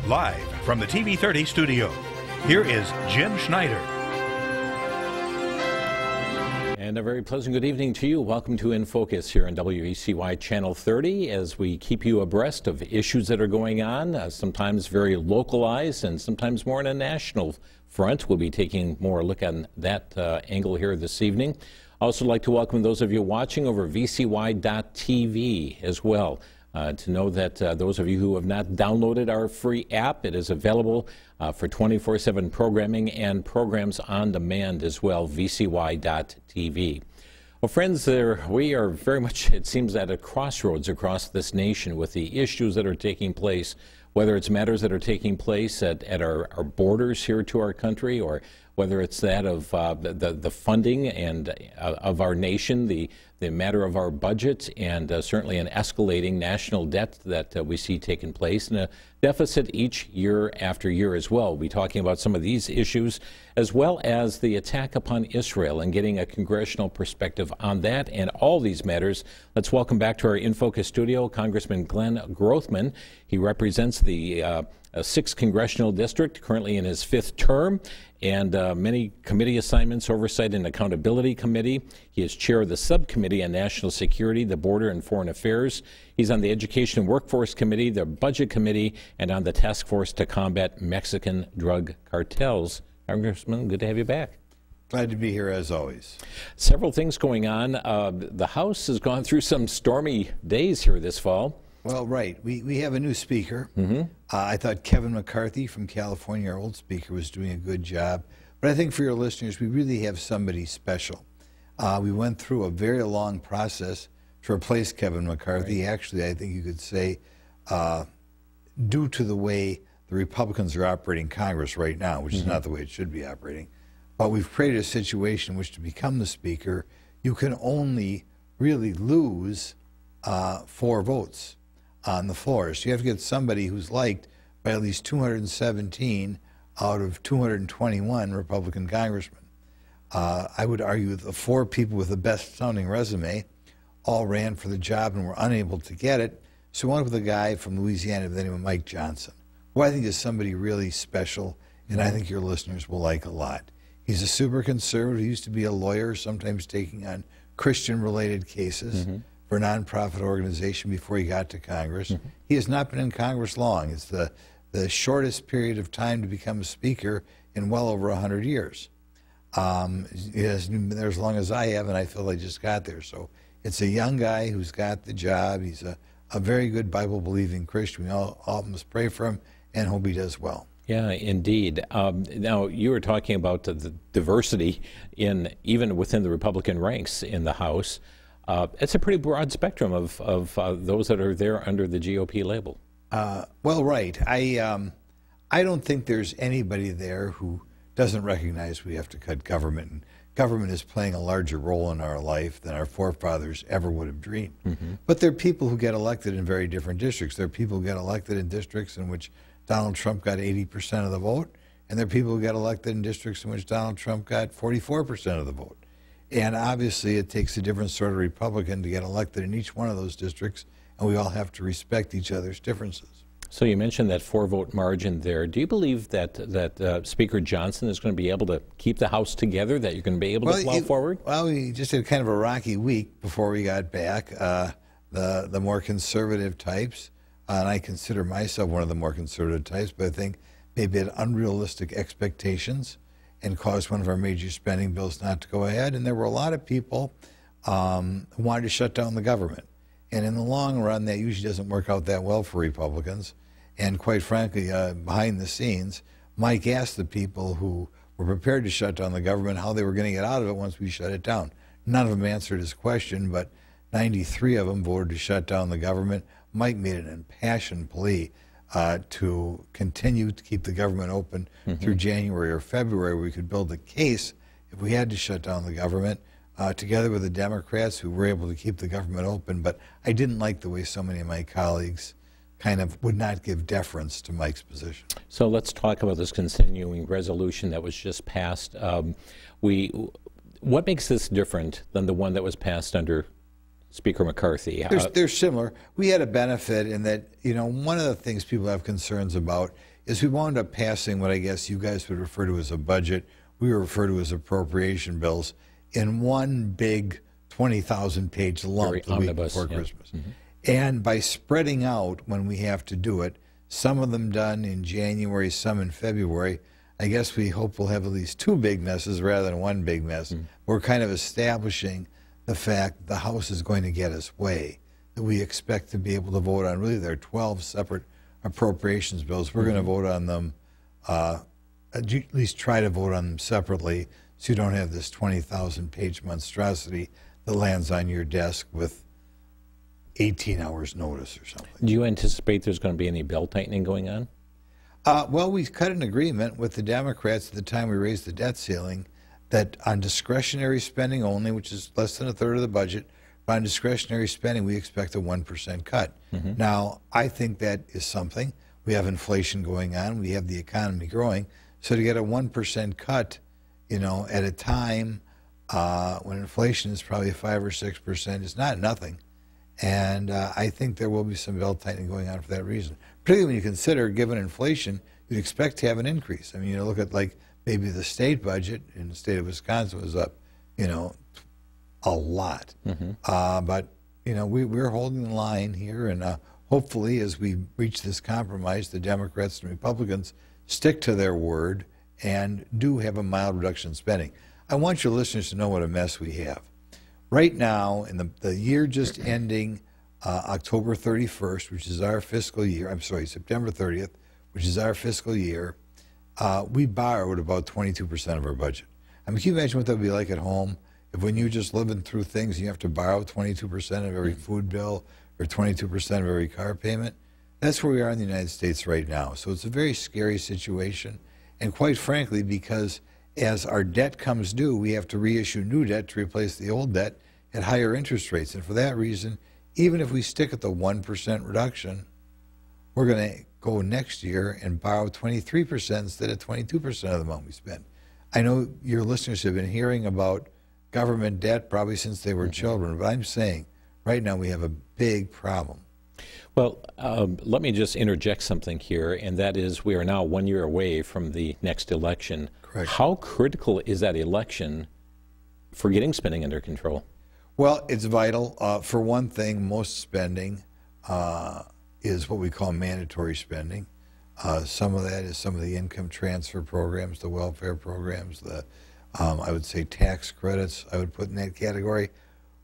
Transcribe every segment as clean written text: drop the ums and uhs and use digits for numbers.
Live from the TV30 studio, here is Jim Schneider. And a very pleasant good evening to you. Welcome to inFocus here on WECY Channel 30 as we keep you abreast of issues that are going on, sometimes very localized and sometimes more on a national front. We'll be taking more look on that angle here this evening. I also like to welcome those of you watching over VCY.TV as well. To know that those of you who have not downloaded our free app, it is available for 24/7 programming and programs on demand as well, VCY.TV. Well, friends, we are very much, it seems, at a crossroads across this nation with the issues that are taking place, whether it's matters that are taking place at our borders here to our country, or whether it's that of the funding and of our nation, the matter of our budget, and certainly an escalating national debt that we see taking place, and a deficit each year after year as well. We'll be talking about some of these issues, as well as the attack upon Israel and getting a congressional perspective on that and all these matters. Let's welcome back to our inFocus studio Congressman Glenn Grothman. He represents the 6th Congressional District, currently in his 5th term, and many committee assignments, Oversight and Accountability Committee. He is chair of the Subcommittee on National Security, the Border and Foreign Affairs. He's on the Education and Workforce Committee, the Budget Committee, and on the Task Force to Combat Mexican Drug Cartels. Congressman, good to have you back. Glad to be here, as always. Several things going on. The House has gone through some stormy days here this fall. Well, right. We have a new speaker. I thought Kevin McCarthy from California, our old speaker, was doing a good job. But I think for your listeners, we really have somebody special. We went through a very long process to replace Kevin McCarthy. Right. Actually, I think you could say, due to the way the Republicans are operating Congress right now, which is not the way it should be operating, but we've created a situation in which to become the speaker, you can only really lose 4 votes on the floor. So you have to get somebody who's liked by at least 217 out of 221 Republican congressmen. I would argue the 4 people with the best sounding resume all ran for the job and were unable to get it. So we went with a guy from Louisiana by the name of Mike Johnson, who I think is somebody really special and I think your listeners will like a lot. He's a super conservative. He used to be a lawyer, sometimes taking on Christian-related cases for a nonprofit organization before he got to Congress. He has not been in Congress long. It's the shortest period of time to become a speaker in well over 100 years. He hasn't been there as long as I have, and I feel I just got there. So it's a young guy who's got the job. He's a very good Bible-believing Christian. We all must pray for him and hope he does well. Yeah, indeed. Now, you were talking about the diversity even within the Republican ranks in the House. It's a pretty broad spectrum of those that are there under the GOP label. Well, right. I don't think there's anybody there who doesn't recognize we have to cut government. And government is playing a larger role in our life than our forefathers ever would have dreamed. But there are people who get elected in very different districts. There are people who get elected in districts in which Donald Trump got 80% of the vote, and there are people who get elected in districts in which Donald Trump got 44% of the vote. And obviously it takes a different sort of Republican to get elected in each one of those districts, and we all have to respect each other's differences. So you mentioned that 4-vote margin there. Do you believe that Speaker Johnson is going to be able to keep the House together, that you're going to be able to plow forward? Well, we just had kind of a rocky week before we got back. The more conservative types, and I consider myself one of the more conservative types, but I think maybe had unrealistic expectations and caused one of our major spending bills not to go ahead. And there were a lot of people who wanted to shut down the government. And in the long run, that usually doesn't work out that well for Republicans. And quite frankly, behind the scenes, Mike asked the people who were prepared to shut down the government how they were going to get out of it once we shut it down. None of them answered his question, but 93 of them voted to shut down the government. Mike made an impassioned plea to continue to keep the government open through January or February. We could build a case if we had to shut down the government, together with the Democrats who were able to keep the government open. But I didn't like the way so many of my colleagues kind of would not give deference to Mike's position. So let's talk about this continuing resolution that was just passed. What makes this different than the one that was passed under Speaker McCarthy? They're similar. We had a benefit in that, you know, one of the things people have concerns about is we wound up passing what I guess you guys would refer to as a budget, we refer to as appropriation bills, in one big 20,000-page lump the week before Christmas. And by spreading out when we have to do it, some of them done in January, some in February, I guess we hope we'll have at least two big messes rather than one big mess. We're kind of establishing the fact that the House is going to get its way, that we expect to be able to vote on. Really, there are 12 separate appropriations bills. We're going to vote on them, at least try to vote on them separately, so you don't have this 20,000-page monstrosity that lands on your desk with 18 hours notice or something. Do you anticipate there's going to be any belt tightening going on? Well, we cut an agreement with the Democrats at the time we raised the debt ceiling that on discretionary spending only, which is less than a third of the budget, but on discretionary spending we expect a 1% cut. Now, I think that is something. We have inflation going on. We have the economy growing. So to get a 1% cut, you know, at a time when inflation is probably 5 or 6% is not nothing. And I think there will be some belt tightening going on for that reason. Particularly when you consider, given inflation, you'd expect to have an increase. I mean, you know, look at like maybe the state budget in the state of Wisconsin was up, you know, a lot. But, you know, we're holding the line here, and hopefully as we reach this compromise, the Democrats and Republicans stick to their word and do have a mild reduction in spending. I want your listeners to know what a mess we have. Right now, in the year just ending October 31st, which is our fiscal year, I'm sorry, September 30th, which is our fiscal year, we borrowed about 22% of our budget. I mean, can you imagine what that would be like at home if when you're just living through things, you have to borrow 22% of every food bill or 22% of every car payment? That's where we are in the United States right now. So it's a very scary situation. And quite frankly, because as our debt comes due, we have to reissue new debt to replace the old debt at higher interest rates. And for that reason, even if we stick at the 1% reduction, we're going to go next year and borrow 23% instead of 22% of the amount we spend. I know your listeners have been hearing about government debt probably since they were children, but I'm saying right now we have a big problem. Well, let me just interject something here, and that is we are now 1 year away from the next election. Correct. How critical is that election for getting spending under control? Well, it's vital. For one thing, most spending is what we call mandatory spending. Some of that is some of the income transfer programs, the welfare programs, the I would say tax credits I would put in that category.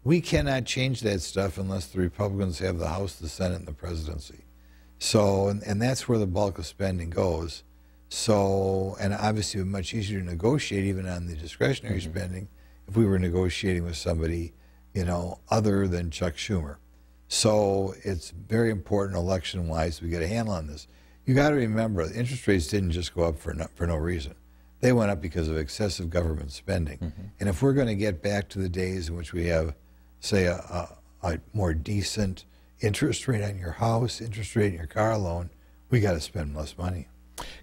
We cannot change that stuff unless the Republicans have the House, the Senate, and the presidency. So, and that's where the bulk of spending goes. So, and obviously it would be much easier to negotiate even on the discretionary spending if we were negotiating with somebody, you know, other than Chuck Schumer. So it's very important election-wise we get a handle on this. You got to remember, the interest rates didn't just go up for no reason. They went up because of excessive government spending. And if we're going to get back to the days in which we have, say, a more decent interest rate on your house, interest rate on your car loan, we got to spend less money.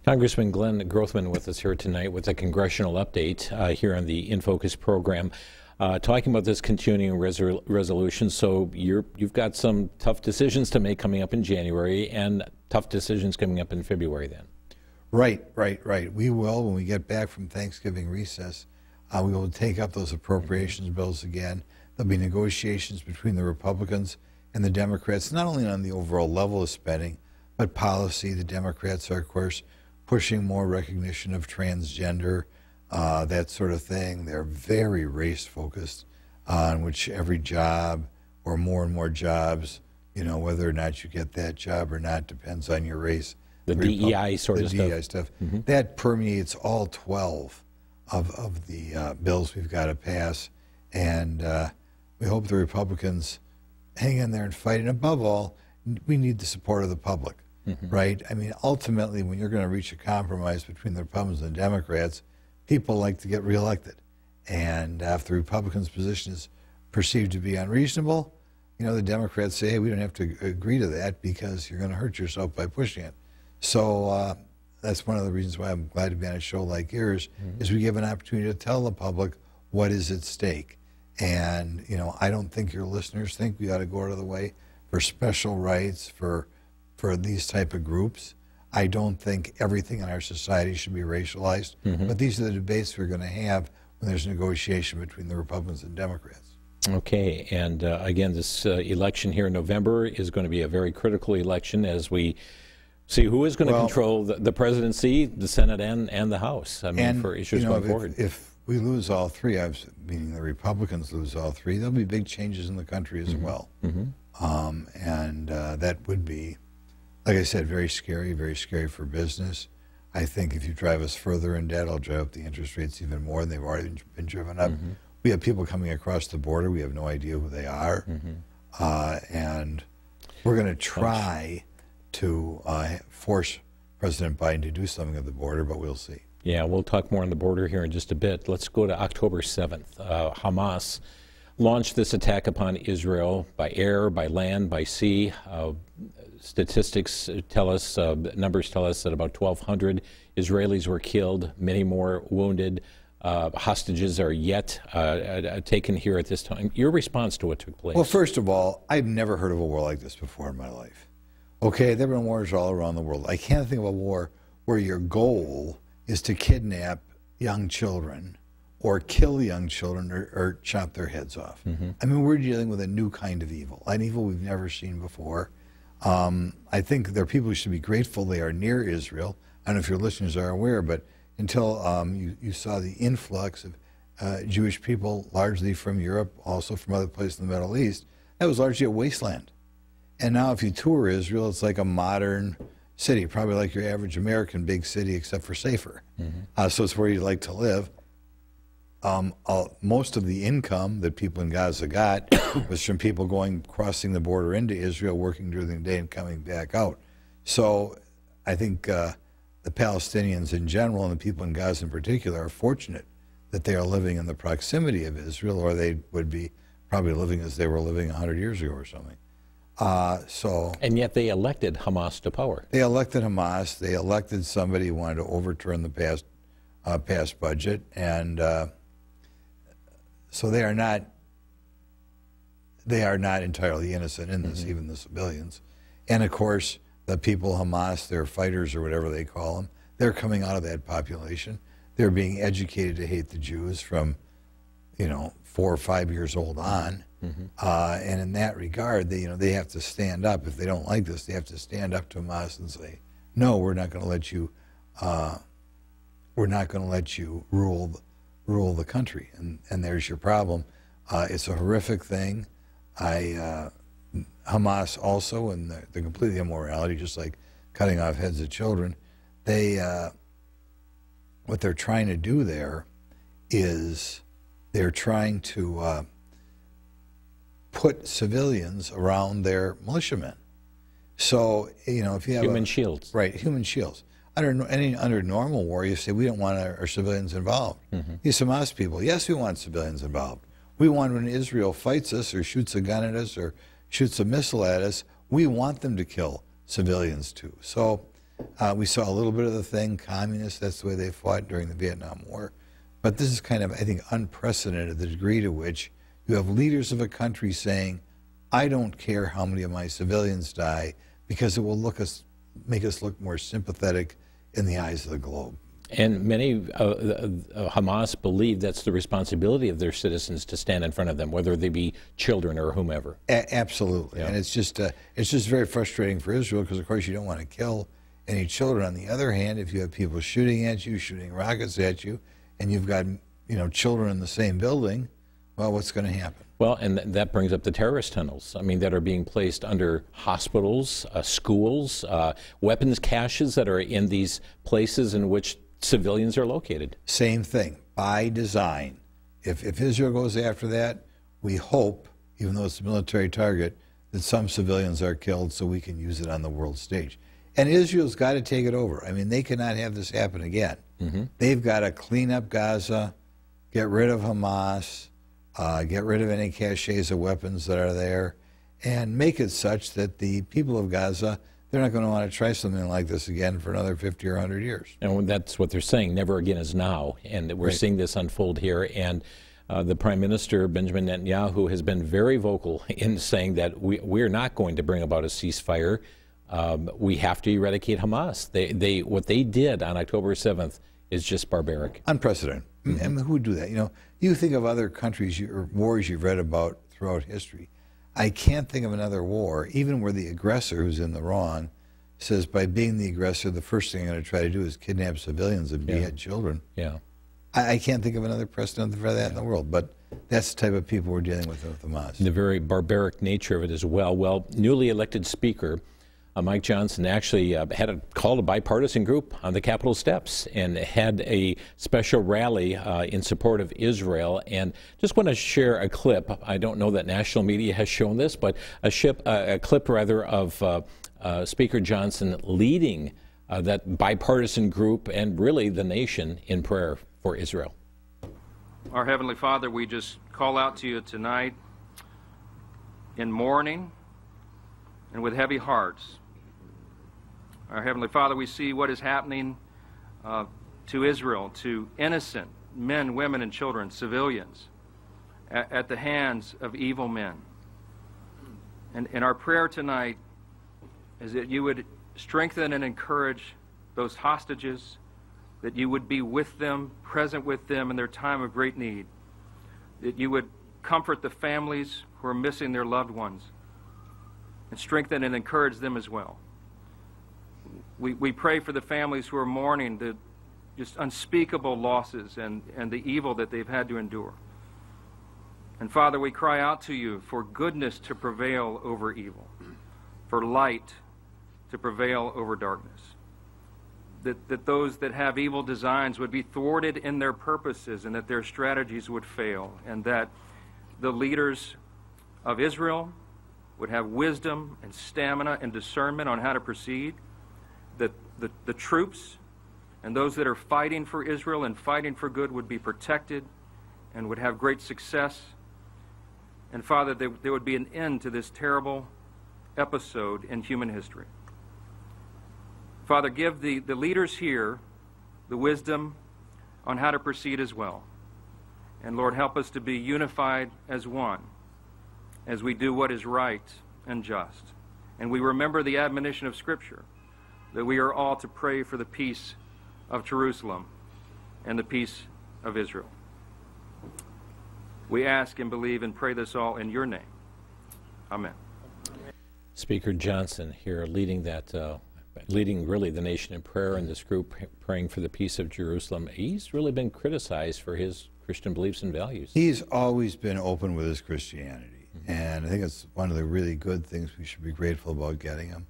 Congressman Glenn Grothman with us here tonight with a congressional update here on the inFocus program, talking about this continuing resolution. So you've got some tough decisions to make coming up in January and tough decisions coming up in February then. Right. We will, when we get back from Thanksgiving recess, we will take up those appropriations bills again. There'll be negotiations between the Republicans and the Democrats, not only on the overall level of spending, but policy. The Democrats are, of course, pushing more recognition of transgender, that sort of thing. They're very race-focused, on which every job or more and more jobs, you know, whether or not you get that job or not depends on your race. The DEI sort of stuff. The DEI stuff. That permeates all 12 of the bills we've got to pass. And we hope the Republicans hang in there and fight. And above all, we need the support of the public, right? I mean, ultimately, when you're going to reach a compromise between the Republicans and the Democrats, people like to get reelected. And if the Republicans' position is perceived to be unreasonable, you know, the Democrats say, hey, we don't have to agree to that because you're going to hurt yourself by pushing it. So that's one of the reasons why I'm glad to be on a show like yours, is we give an opportunity to tell the public what is at stake. And, you know, I don't think your listeners think we ought to go out of the way for special rights for these type of groups. I don't think everything in our society should be racialized, but these are the debates we're going to have when there's negotiation between the Republicans and Democrats. Okay, and again, this election here in November is going to be a very critical election as we see who is going to control the presidency, the Senate, and the House. I mean, for issues going forward. If we lose all three, meaning the Republicans lose all three, there'll be big changes in the country as well. And that would be, like I said, very scary for business. I think if you drive us further in debt, I'll drive up the interest rates even more than they've already been driven up. We have people coming across the border. We have no idea who they are. And we're going to try to force President Biden to do something at the border, but we'll see. Yeah, we'll talk more on the border here in just a bit. Let's go to October 7th. Hamas launched this attack upon Israel by air, by land, by sea. Statistics tell us, numbers tell us that about 1,200 Israelis were killed, many more wounded. Hostages are yet taken here at this time. Your response to what took place? Well, first of all, I've never heard of a war like this before in my life. Okay, there have been wars all around the world. I can't think of a war where your goal is to kidnap young children or kill young children or chop their heads off. I mean, we're dealing with a new kind of evil, an evil we've never seen before. I think there are people who should be grateful they are near Israel. I don't know if your listeners are aware, but until you saw the influx of Jewish people, largely from Europe, also from other places in the Middle East, that was largely a wasteland. And now if you tour Israel, it's like a modern city, probably like your average American big city, except for safer. So it's where you'd like to live. Most of the income that people in Gaza got was from people crossing the border into Israel, working during the day and coming back out. So I think the Palestinians in general and the people in Gaza in particular are fortunate that they are living in the proximity of Israel, or they would be probably living as they were living 100 years ago or something. And yet they elected Hamas to power. They elected Hamas. They elected somebody who wanted to overturn the past budget, and so they are not entirely innocent in this, even the civilians. And of course, the people, Hamas, their fighters or whatever they call them, they're coming out of that population. They're being educated to hate the Jews from, 4 or 5 years old on. And in that regard, they have to stand up. If they don't like this, they have to stand up to Hamas and say, no, we're not going to let you. We're not going to let you rule the country. And there's your problem. It's a horrific thing. Hamas also, and the complete immorality, just like cutting off heads of children, what they're trying to do there is they're trying to put civilians around their militiamen. So, if you have human shields. Right, human shields. Under normal war, you say, we don't want our civilians involved. These Hamas people, yes, we want civilians involved. We want when Israel fights us or shoots a gun at us or shoots a missile at us, we want them to kill civilians too. So we saw a little bit of the thing, communists, that's the way they fought during the Vietnam War. But this is kind of, I think, unprecedented, the degree to which you have leaders of a country saying, I don't care how many of my civilians die because it will make us look more sympathetic in the eyes of the globe. And many Hamas believe that's the responsibility of their citizens to stand in front of them, whether they be children or whomever. Absolutely, yeah. And it's just very frustrating for Israel because, of course, you don't want to kill any children. On the other hand, if you have people shooting at you, shooting rockets at you, and you've got children in the same building, well, what's going to happen? Well, and that brings up the terrorist tunnels, that are being placed under hospitals, schools, weapons caches that are in these places in which civilians are located. Same thing, by design. If Israel goes after that, we hope, even though it's a military target, that some civilians are killed so we can use it on the world stage. And Israel's got to take it over. I mean, they cannot have this happen again. They've got to clean up Gaza, get rid of Hamas, get rid of any caches of weapons that are there, and make it such that the people of Gaza, they're not going to want to try something like this again for another 50 or 100 years. And that's what they're saying, never again is now. And we're seeing this unfold here. And the Prime Minister, Benjamin Netanyahu, has been very vocal in saying that we're not going to bring about a ceasefire we have to eradicate Hamas. What they did on October 7th is just barbaric. Unprecedented. Mm-hmm. I mean, who would do that? You know, you think of other countries or wars you've read about throughout history. I can't think of another war, even where the aggressor who's in the wrong says, by being the aggressor, the first thing I'm going to try to do is kidnap civilians and behead children. Yeah. I can't think of another precedent for that in the world, but that's the type of people we're dealing with Hamas. The very barbaric nature of it as well. Well, newly elected Speaker Mike Johnson actually had a call to bipartisan group on the Capitol steps and had a special rally in support of Israel. And just want to share a clip. I don't know that national media has shown this, but a clip rather of Speaker Johnson leading that bipartisan group and really the nation in prayer for Israel. Our Heavenly Father, we just call out to you tonight in mourning and with heavy hearts. Our Heavenly Father, we see what is happening to Israel, to innocent men, women, and children, civilians, at the hands of evil men. And our prayer tonight is that you would strengthen and encourage those hostages, that you would be with them, present with them in their time of great need, that you would comfort the families who are missing their loved ones, and strengthen and encourage them as well. We pray for the families who are mourning the just unspeakable losses and the evil that they've had to endure. And Father, we cry out to you for goodness to prevail over evil, for light to prevail over darkness, that those that have evil designs would be thwarted in their purposes and that their strategies would fail, and that the leaders of Israel would have wisdom and stamina and discernment on how to proceed, that the troops and those that are fighting for Israel and fighting for good would be protected and would have great success. And Father, there would be an end to this terrible episode in human history. Father, give the leaders here the wisdom on how to proceed as well. And Lord, help us to be unified as one as we do what is right and just. And we remember the admonition of Scripture that we are all to pray for the peace of Jerusalem and the peace of Israel. We ask and believe and pray this all in your name. Amen. Speaker Johnson here leading really the nation in prayer, and this group praying for the peace of Jerusalem. He's really been criticized for his Christian beliefs and values. He's always been open with his Christianity, and I think it's one of the really good things we should be grateful about getting him.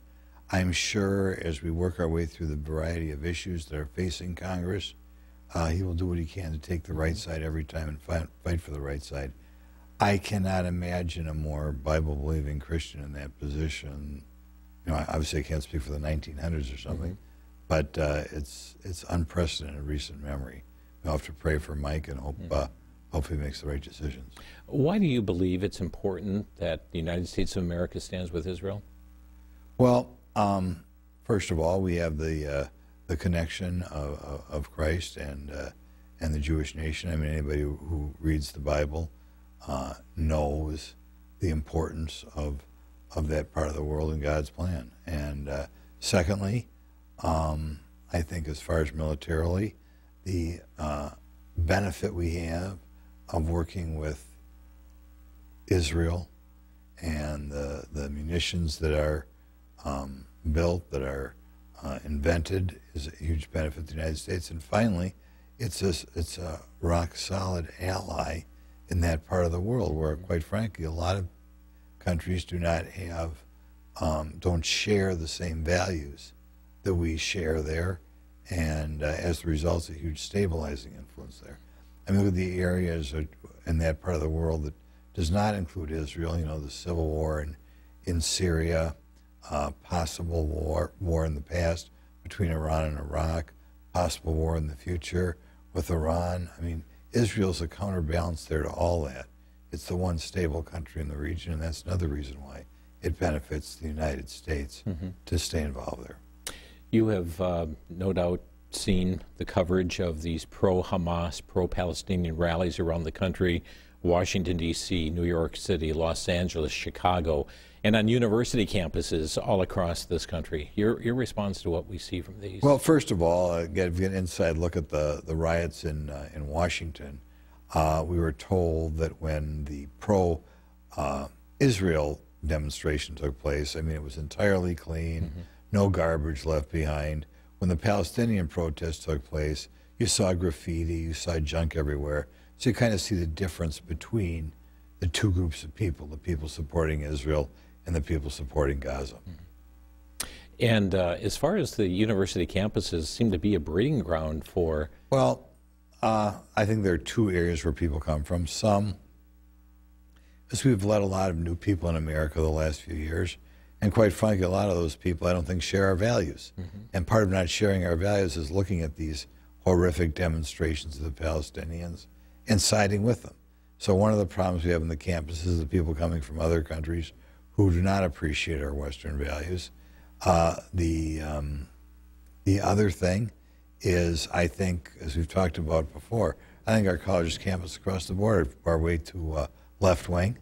I'm sure as we work our way through the variety of issues that are facing Congress, he will do what he can to take the right side every time and fight for the right side. I cannot imagine a more Bible-believing Christian in that position. You know, obviously I can't speak for the 1900s or something, but it's unprecedented recent memory. We'll have to pray for Mike and hope he makes the right decisions. Why do you believe it's important that the United States of America stands with Israel? Well, first of all, we have the connection of Christ and the Jewish nation. I mean, anybody who reads the Bible knows the importance of that part of the world in God's plan. And secondly, I think as far as militarily, the benefit we have of working with Israel and the munitions that are built, that are invented, is a huge benefit to the United States. And finally, it's a rock-solid ally in that part of the world where, quite frankly, a lot of countries do not have, don't share the same values that we share there, and as a result, it's a huge stabilizing influence there. I mean, look at the areas in that part of the world that does not include Israel, you know, the civil war in Syria, possible war in the past between Iran and Iraq, possible war in the future with Iran. I mean, Israel's a counterbalance there to all that. It's the one stable country in the region, and that's another reason why it benefits the United States to stay involved there. You have no doubt seen the coverage of these pro-Hamas, pro-Palestinian rallies around the country. Washington, D.C., New York City, Los Angeles, Chicago, and on university campuses all across this country. Your response to what we see from these? Well, first of all, get an inside look at the riots in Washington. We were told that when the pro-Israel demonstration took place, I mean, it was entirely clean, no garbage left behind. When the Palestinian protest took place, you saw graffiti, you saw junk everywhere. So you kind of see the difference between the two groups of people, the people supporting Israel and the people supporting Gaza. And as far as the university campuses seem to be a breeding ground for... Well, I think there are two areas where people come from. Some, as we've let a lot of new people in America the last few years, and quite frankly, a lot of those people I don't think share our values. And part of not sharing our values is looking at these horrific demonstrations of the Palestinians and siding with them. So one of the problems we have in the campuses is the people coming from other countries who do not appreciate our Western values. The other thing is, I think, as we've talked about before, I think our colleges, campus across the board are way too left-wing,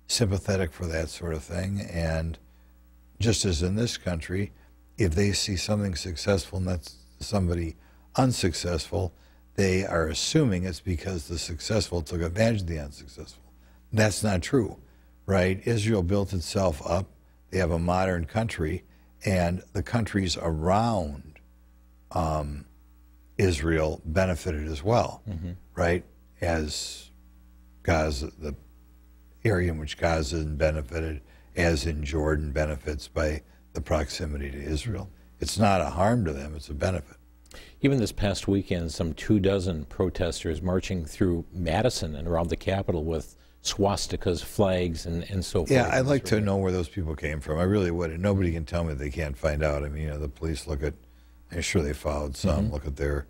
sympathetic for that sort of thing. And just as in this country, if they see something successful and that's somebody unsuccessful, they are assuming it's because the successful took advantage of the unsuccessful. That's not true, right? Israel built itself up. They have a modern country, and the countries around Israel benefited as well, right? As Gaza, the area in which Gaza benefited, as in Jordan benefits by the proximity to Israel. It's not a harm to them, it's a benefit. Even this past weekend, some 24 protesters marching through Madison and around the Capitol with swastikas, flags, and so forth. Yeah, I'd like to know where those people came from. I really would. And nobody can tell me they can't find out. I mean, the police look at, I'm sure they followed some, look at their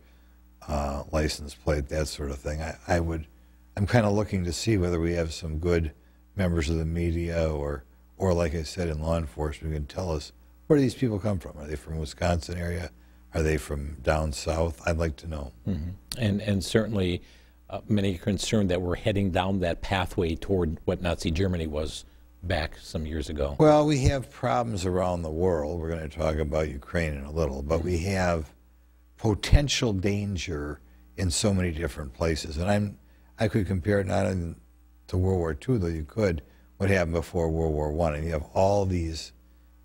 license plate, that sort of thing. I'm kind of looking to see whether we have some good members of the media or like I said, in law enforcement, who can tell us, where do these people come from? Are they from Wisconsin area? Are they from down south? I'd like to know. And certainly many are concerned that we're heading down that pathway toward what Nazi Germany was back some years ago. Well, we have problems around the world. We're going to talk about Ukraine in a little, but we have potential danger in so many different places. And I could compare it not only to World War II, though you could, what happened before World War I. And you have all these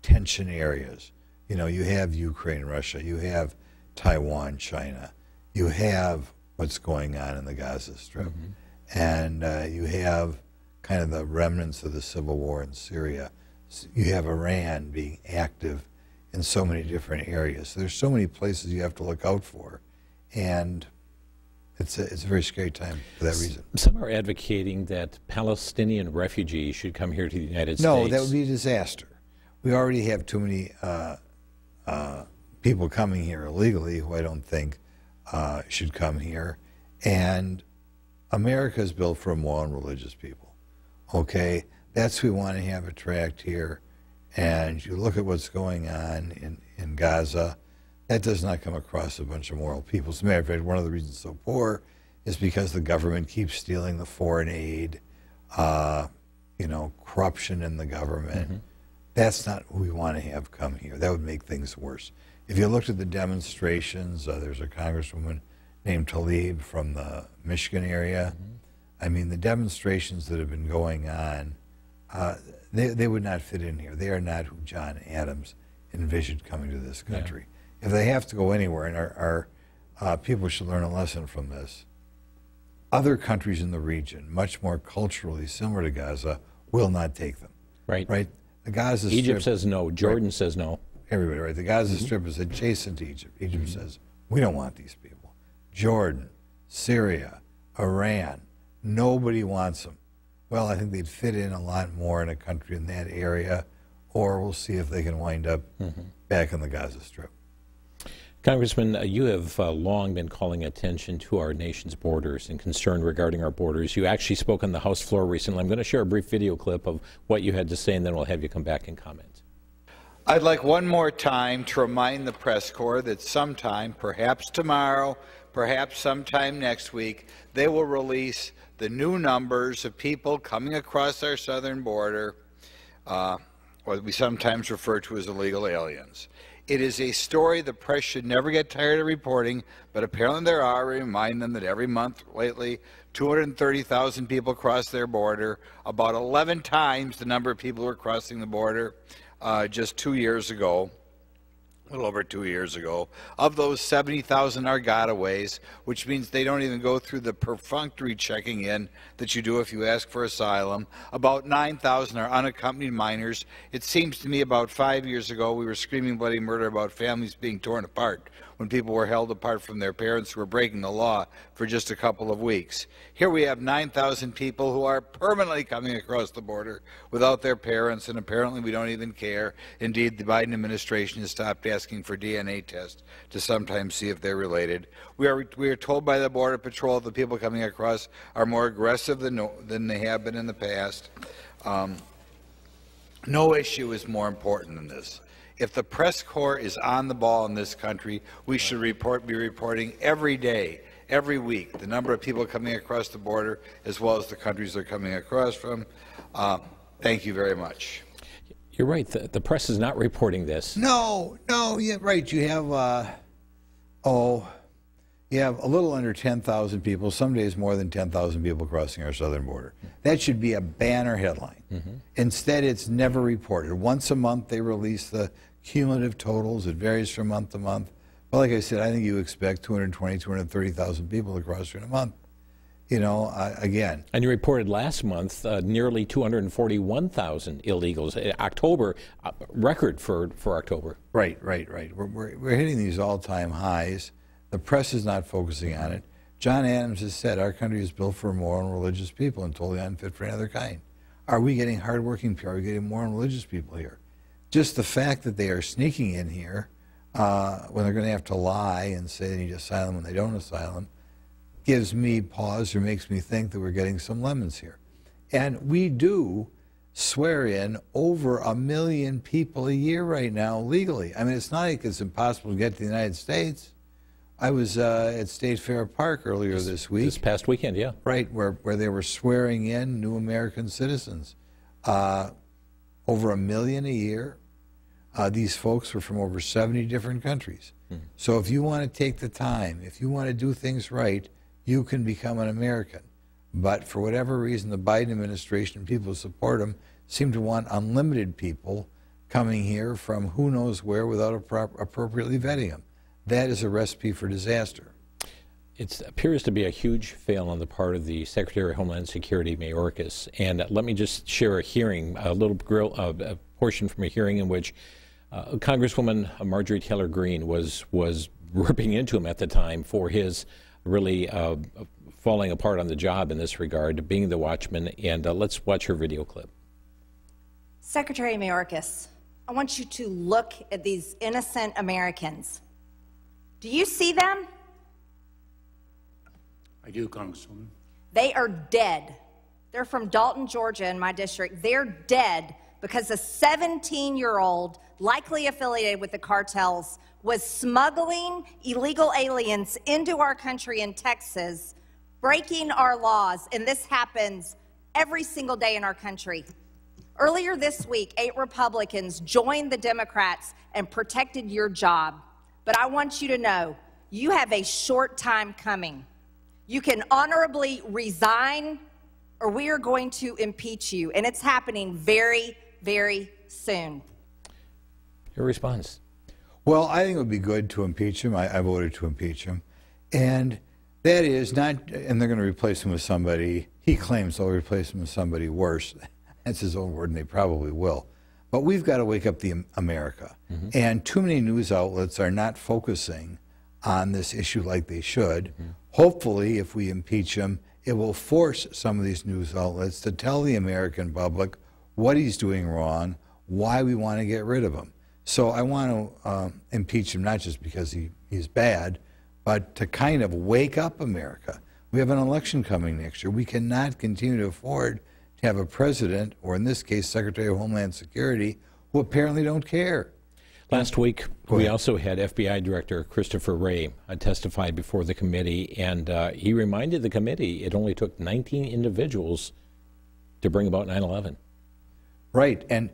tension areas. You know, you have Ukraine, Russia, you have Taiwan, China, you have what's going on in the Gaza Strip, and you have kind of the remnants of the civil war in Syria. You have Iran being active in so many different areas. So there's so many places you have to look out for, and it's a very scary time for that reason. Some are advocating that Palestinian refugees should come here to the United States. No, that would be a disaster. We already have too many people coming here illegally who I don't think should come here. And America is built for moral and religious people. Okay? That's who we want to have attract here. And you look at what's going on in Gaza, that does not come across a bunch of moral people. As a matter of fact, one of the reasons it's so poor is because the government keeps stealing the foreign aid, corruption in the government. That's not who we want to have come here. That would make things worse. If you looked at the demonstrations, there's a congresswoman named Tlaib from the Michigan area. I mean, the demonstrations that have been going on, they would not fit in here. They are not who John Adams envisioned coming to this country. If they have to go anywhere, and our people should learn a lesson from this, other countries in the region, much more culturally similar to Gaza, will not take them. Right. The Gaza Strip, Egypt says no. Jordan says no. Everybody, right? The Gaza Strip is adjacent to Egypt. Egypt says, we don't want these people. Jordan, Syria, Iran, nobody wants them. Well, I think they'd fit in a lot more in a country in that area, or we'll see if they can wind up back in the Gaza Strip. Congressman, you have long been calling attention to our nation's borders and concern regarding our borders. You actually spoke on the House floor recently. I'm going to share a brief video clip of what you had to say, and then we'll have you come back and comment. I'd like one more time to remind the press corps that sometime, perhaps tomorrow, perhaps sometime next week, they will release the new numbers of people coming across our southern border, what we sometimes refer to as illegal aliens. It is a story the press should never get tired of reporting, but apparently there are. I remind them that every month lately, 230,000 people cross their border, about 11 times the number of people who were crossing the border just 2 years ago. A little over 2 years ago. Of those, 70,000 are gotaways, which means they don't even go through the perfunctory checking in that you do if you ask for asylum. About 9,000 are unaccompanied minors. It seems to me about 5 years ago we were screaming bloody murder about families being torn apart when people were held apart from their parents who were breaking the law for just a couple of weeks. Here we have 9,000 people who are permanently coming across the border without their parents, and apparently we don't even care. Indeed, the Biden administration has stopped asking for DNA tests to sometimes see if they're related. We are told by the Border Patrol that the people coming across are more aggressive than they have been in the past. No issue is more important than this. If the press corps is on the ball in this country, we should be reporting every day, every week, the number of people coming across the border as well as the countries they're coming across from. Thank you very much. You're right. The press is not reporting this. No, yeah, right. You have, you have a little under 10,000 people, some days more than 10,000 people crossing our southern border. That should be a banner headline. Instead, it's never reported. Once a month, they release the cumulative totals. It varies from month to month. But like I said, I think you expect 220, 230,000 people to cross in a month. You know, again. And you reported last month nearly 241,000 illegals. October, record for October. Right. We're hitting these all-time highs. The press is not focusing on it. John Adams has said our country is built for moral and religious people and totally unfit for any other kind. Are we getting hardworking people? Are we getting moral and religious people here? Just the fact that they are sneaking in here when they're going to have to lie and say they need asylum when they don't asylum gives me pause or makes me think that we're getting some lemons here. And we do swear in over 1 million people a year right now legally. I mean, it's not like it's impossible to get to the United States. I was at State Fair Park earlier this week. This past weekend, yeah. Right, where they were swearing in new American citizens. Over 1 million a year. These folks were from over 70 different countries. So if you want to take the time, if you want to do things right, you can become an American. But for whatever reason, the Biden administration and people who support them seem to want unlimited people coming here from who knows where without appropriately vetting them. That is a recipe for disaster. It appears to be a huge fail on the part of the Secretary of Homeland Security, Mayorkas. And let me just share a hearing, a little a portion from a hearing in which Congresswoman Marjorie Taylor Greene was ripping into him at the time for his really falling apart on the job in this regard, being the watchman. And let's watch her video clip. Secretary Mayorkas, I want you to look at these innocent Americans. Do you see them? I do, Congresswoman. They are dead. They're from Dalton, Georgia, in my district. They're dead because a 17-year-old, likely affiliated with the cartels, was smuggling illegal aliens into our country in Texas, breaking our laws, and this happens every single day in our country. Earlier this week, 8 Republicans joined the Democrats and protected your job. But I want you to know, you have a short time coming. You can honorably resign, or we are going to impeach you, and it's happening very, very soon. Your response? Well, I think it would be good to impeach him. I voted to impeach him. And that is not, and they're going to replace him with somebody, he claims they'll replace him with somebody worse. That's his own word, and they probably will. But we've got to wake up the America. And too many news outlets are not focusing on this issue like they should. Hopefully, if we impeach him, it will force some of these news outlets to tell the American public what he's doing wrong, why we want to get rid of him. So I want to impeach him not just because he's bad, but to kind of wake up America. We have an election coming next year. We cannot continue to afford to have a president, or in this case, Secretary of Homeland Security, who apparently don't care. Last week, we also had FBI Director Christopher Wray testify before the committee, and he reminded the committee it only took 19 individuals to bring about 9/11. Right, and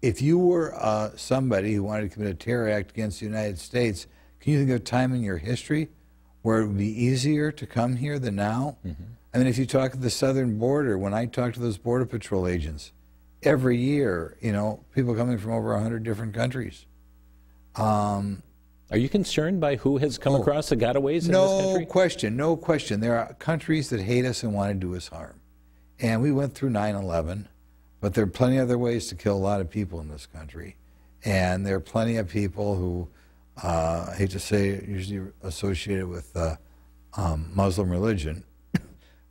if you were somebody who wanted to commit a terror act against the United States, can you think of a time in your history where it would be easier to come here than now? I mean, if you talk at the southern border, when I talk to those Border Patrol agents, every year, you know, people coming from over 100 different countries. Are you concerned by who has come across the gotaways in this country? No question. There are countries that hate us and want to do us harm. And we went through 9/11, but there are plenty of other ways to kill a lot of people in this country. And there are plenty of people who, I hate to say it, usually associated with Muslim religion.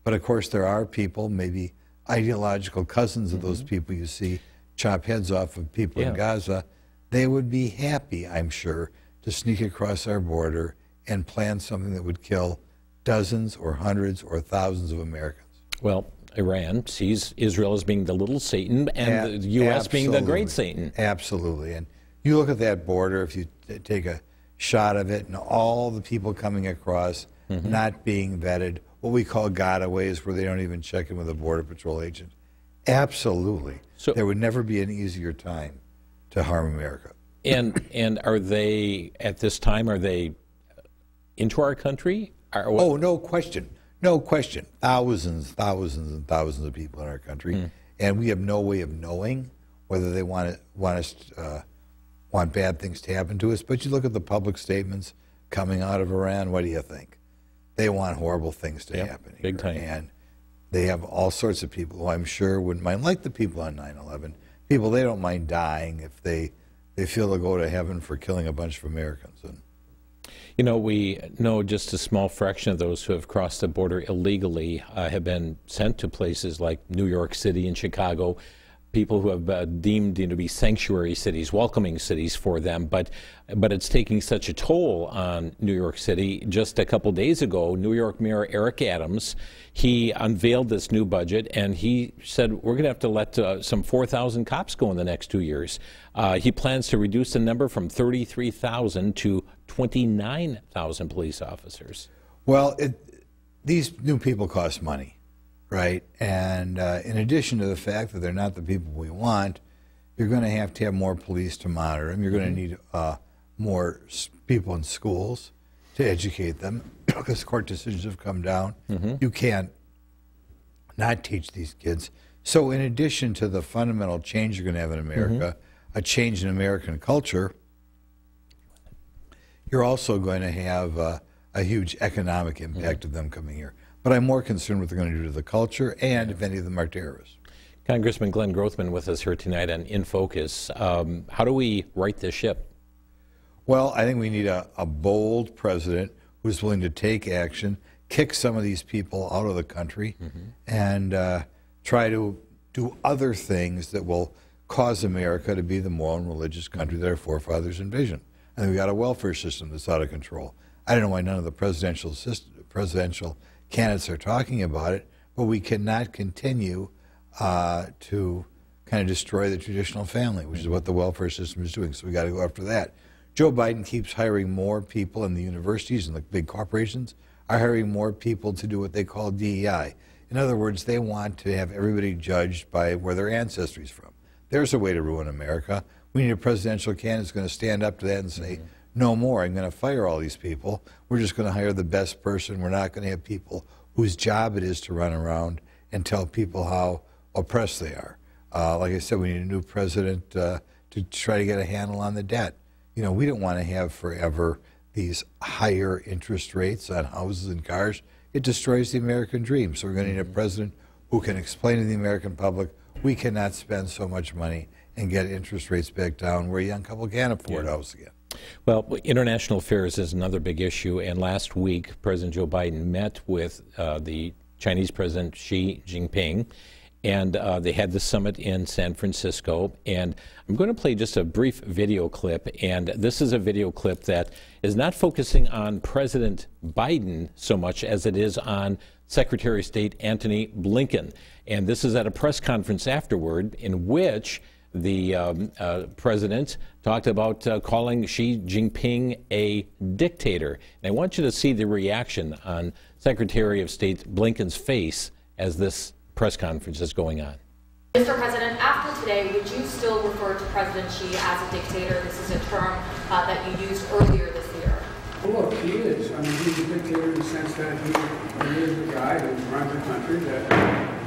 But of course there are people, maybe ideological cousins of those people you see chop heads off of people in Gaza. They would be happy, I'm sure, to sneak across our border and plan something that would kill dozens or hundreds or thousands of Americans. Well, Iran sees Israel as being the little Satan and the U.S. being the great Satan. Absolutely. And you look at that border, if you take a shot of it, and all the people coming across not being vetted, what we call gotaways, where they don't even check in with a Border Patrol agent. Absolutely. So there would never be an easier time to harm America. And are they, at this time, are they into our country? Oh, no question. No question. Thousands, thousands, and thousands of people in our country, and we have no way of knowing whether they want bad things to happen to us. But you look at the public statements coming out of Iran. What do you think? They want horrible things to happen here. Big time. And they have all sorts of people who I'm sure wouldn't mind, like the people on 9/11. People, they don't mind dying if they feel they'll go to heaven for killing a bunch of Americans. And you know, we know just a small fraction of those who have crossed the border illegally have been sent to places like New York City and Chicago, people who have deemed to be sanctuary cities, welcoming cities for them. But it's taking such a toll on New York City. Just a couple days ago, New York Mayor Eric Adams, he unveiled this new budget, and he said we're going to have to let some 4,000 cops go in the next 2 years. He plans to reduce the number from 33,000 to 29,000 police officers. Well, these new people cost money. Right, and in addition to the fact that they're not the people we want, you're going to have more police to monitor them. You're going to need more people in schools to educate them, because court decisions have come down. You can't not teach these kids. So in addition to the fundamental change you're going to have in America, a change in American culture, you're also going to have a huge economic impact of them coming here. But I'm more concerned what they're going to do to the culture and if any of them are terrorists. Congressman Glenn Grothman with us here tonight on inFocus. How do we right this ship? Well, I think we need a bold president who's willing to take action, kick some of these people out of the country, and try to do other things that will cause America to be the moral and religious country that our forefathers envisioned. I think we've got a welfare system that's out of control. I don't know why none of the presidential candidates are talking about it, but we cannot continue to kind of destroy the traditional family, which is what the welfare system is doing. So we got to go after that. Joe Biden keeps hiring more people, in the universities and the big corporations are hiring more people to do what they call DEI. In other words, they want to have everybody judged by where their ancestry is from. There's a way to ruin America. We need a presidential candidate who's going to stand up to that and say, no more, I'm going to fire all these people. We're just going to hire the best person. We're not going to have people whose job it is to run around and tell people how oppressed they are. Like I said, we need a new president to try to get a handle on the debt. You know, we don't want to have forever these higher interest rates on houses and cars. It destroys the American dream. So we're going to need a president who can explain to the American public, we cannot spend so much money and get interest rates back down where a young couple can't afford a house again. Well, international affairs is another big issue, and last week President Joe Biden met with the Chinese President Xi Jinping, and they had the summit in San Francisco. And I'm going to play just a brief video clip, and this is a video clip that is not focusing on President Biden so much as it is on Secretary of State Antony Blinken. And this is at a press conference afterward in which the president talked about calling Xi Jinping a dictator. And I want you to see the reaction on Secretary of State Blinken's face as this press conference is going on. Mr. President, after today, would you still refer to President Xi as a dictator? This is a term that you used earlier this year. Well, look, he is. I mean, he's a dictator in the sense that he is the guy who runs a country that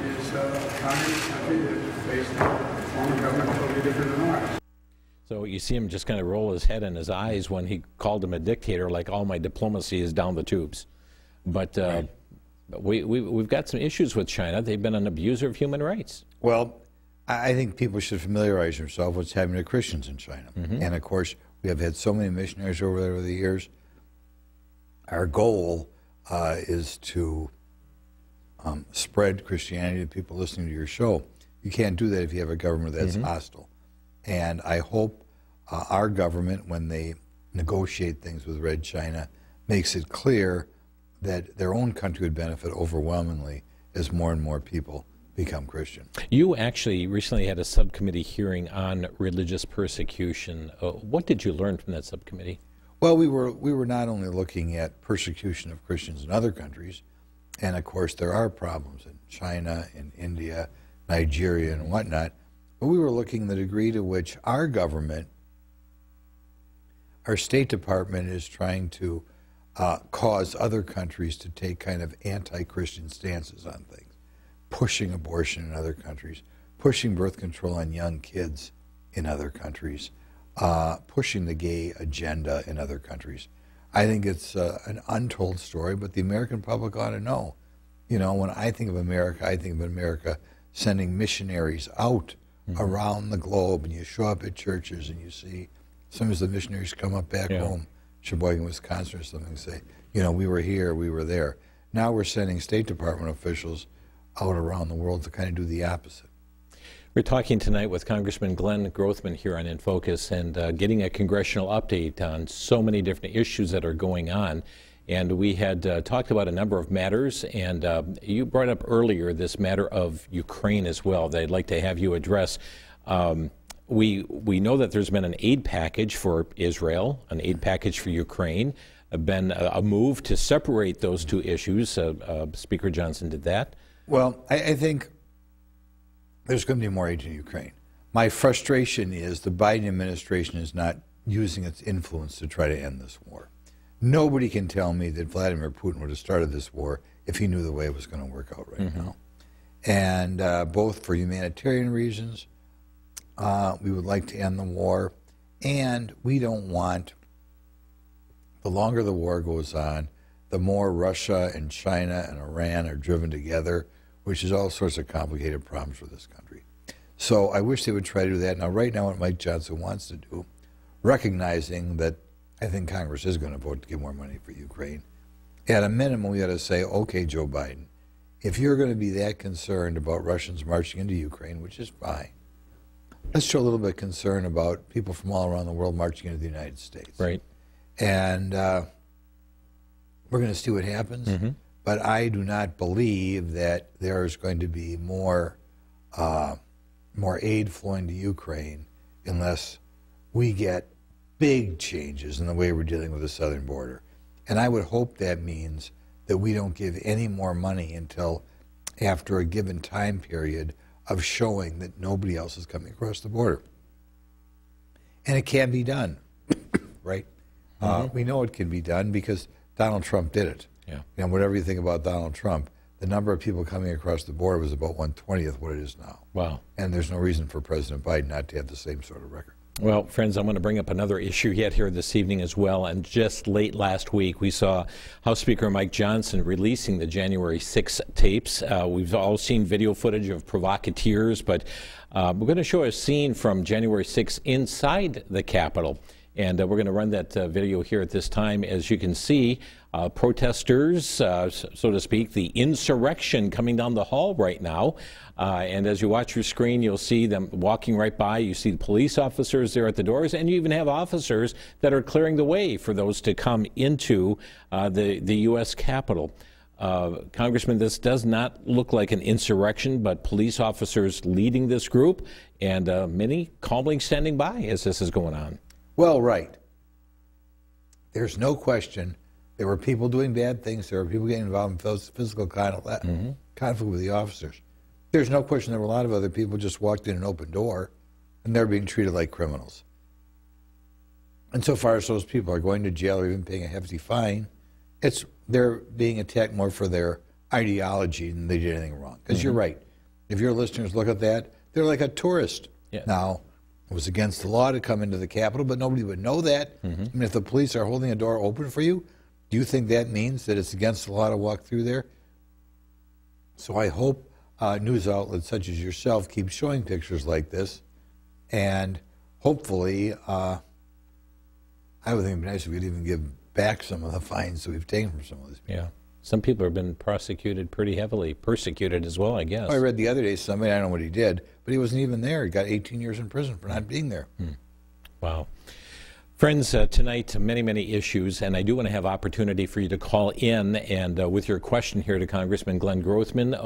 is a communist country that is based on a form of government totally different than ours. So you see him just kind of roll his head in his eyes when he called him a dictator, like all my diplomacy is down the tubes. But right. We've got some issues with China. They've been an abuser of human rights. Well, I think people should familiarize themselves with what's happening to Christians in China. And of course, we have had so many missionaries over there over the years. Our goal is to spread Christianity to people listening to your show. You can't do that if you have a government that's hostile. And I hope our government, when they negotiate things with Red China, makes it clear that their own country would benefit overwhelmingly as more and more people become Christian. You actually recently had a subcommittee hearing on religious persecution. What did you learn from that subcommittee? Well, we were not only looking at persecution of Christians in other countries, and of course there are problems in China, in India, Nigeria, and whatnot, but we were looking at the degree to which our government, our State Department, is trying to cause other countries to take kind of anti-Christian stances on things, pushing abortion in other countries, pushing birth control on young kids in other countries, pushing the gay agenda in other countries. I think it's an untold story, but the American public ought to know. You know, when I think of America, I think of America sending missionaries out around the globe, and you show up at churches and you see sometimes the missionaries come up back home, Sheboygan, Wisconsin or something, and say, you know, we were here, we were there. Now we're sending State Department officials out around the world to kind of do the opposite. We're talking tonight with Congressman Glenn Grothman here on inFocus and getting a congressional update on so many different issues that are going on. And we had talked about a number of matters, and you brought up earlier this matter of Ukraine as well that I'd like to have you address. We know that there's been an aid package for Israel, an aid package for Ukraine, been a move to separate those two issues. Speaker Johnson did that. Well, I think there's going to be more aid to Ukraine. My frustration is the Biden administration is not using its influence to try to end this war. Nobody can tell me that Vladimir Putin would have started this war if he knew the way it was going to work out right now. And both for humanitarian reasons, we would like to end the war, and we don't want, the longer the war goes on, the more Russia and China and Iran are driven together, which is all sorts of complicated problems for this country. So I wish they would try to do that. Now, right now, what Mike Johnson wants to do, recognizing that I think Congress is going to vote to give more money for Ukraine, at a minimum, we ought to say, okay, Joe Biden, if you're going to be that concerned about Russians marching into Ukraine, which is fine, let's show a little bit of concern about people from all around the world marching into the United States. Right. And we're going to see what happens. But I do not believe that there is going to be more aid flowing to Ukraine unless we get big changes in the way we're dealing with the southern border. And I would hope that means that we don't give any more money until after a given time period of showing that nobody else is coming across the border. And it can be done, right? We know it can be done because Donald Trump did it. Yeah. And whatever you think about Donald Trump, the number of people coming across the border was about 1/20th what it is now. Wow. And there's no reason for President Biden not to have the same sort of record. Well, friends, I'm going to bring up another issue yet here this evening as well. And just late last week, we saw House Speaker Mike Johnson releasing the January 6 tapes. We've all seen video footage of provocateurs, but we're going to show a scene from January 6 inside the Capitol. And we're going to run that video here at this time. As you can see, protesters, so to speak, the insurrection coming down the hall right now. And as you watch your screen, you'll see them walking right by. You see the police officers there at the doors, and you even have officers that are clearing the way for those to come into the U.S. Capitol. Congressman, this does not look like an insurrection, but police officers leading this group and many calmly standing by as this is going on. Well, right. There's no question there were people doing bad things. There were people getting involved in physical conflict with the officers. There's no question there were a lot of other people just walked in an open door and they're being treated like criminals. And so far as those people are going to jail or even paying a hefty fine, they're being attacked more for their ideology than they did anything wrong. Because you're right. If your listeners look at that, they're like a tourist. Yeah. Now, it was against the law to come into the Capitol, but nobody would know that. I mean, if the police are holding a door open for you, do you think that means that it's against the law to walk through there? So I hope news outlets such as yourself keep showing pictures like this, and hopefully, I would think it'd be nice if we could even give back some of the fines that we've taken from some of these people. Yeah. Some people have been prosecuted pretty heavily, persecuted as well, I guess. I read the other day somebody, I don't know what he did, but he wasn't even there. He got 18 years in prison for not being there. Wow. Friends, tonight, many, many issues, and I do want to have opportunity for you to call in and with your question here to Congressman Glenn Grothman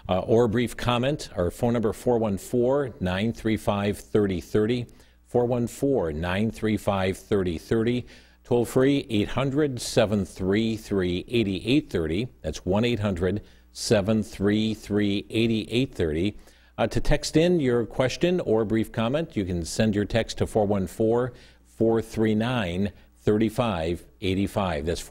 or a brief comment. Our phone number 414-935-3030, 414-935-3030. Toll free 800-733-8830. That's 1-800-733-8830. To text in your question or brief comment, you can send your text to 414-439-3585. That's